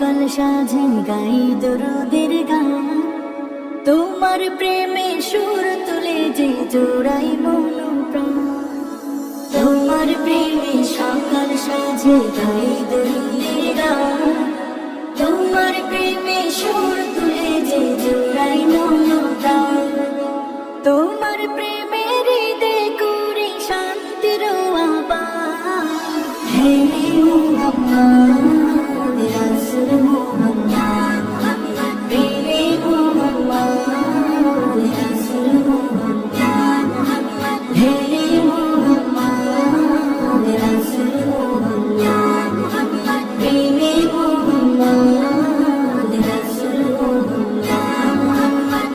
সকাল সাজে গাই দরুদের গান, তোমার প্রেমে সুর তুলে যে জোড়াই মন প্রাণ। তোমার প্রেমে সকাল সাজে গাই দরুদের গান, তোমার প্রেমে সুর তুলে যে জোড়াই মন প্রাণ। তোমার প্রেমে হৃদয় করে শান্তির আবাস। হে মুহাম্মদ রাসূল মুহাম্মদ, প্রেমে মুহাম্মদ রাসূল মুহাম্মদ, হে মুহাম্মদ রাসূল মুহাম্মদ, প্রেমে মুহাম্মদ রাসূল মুহাম্মদ।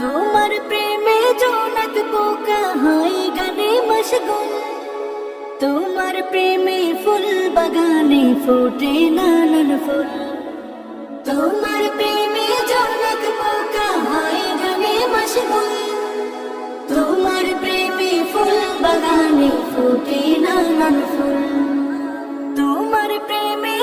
তোমার প্রেমে জোনাক পোকা হয় গানে মশগুল, তোমার প্রেমে ফুল বাগানে ফোটে নানান ফুল। তোমার প্রেমে জোনাক পোকা হয় গানে মশগুল, তোমার প্রেমে ফুল বাগানে ফোটে নানান ফুল। তোমার প্রেমে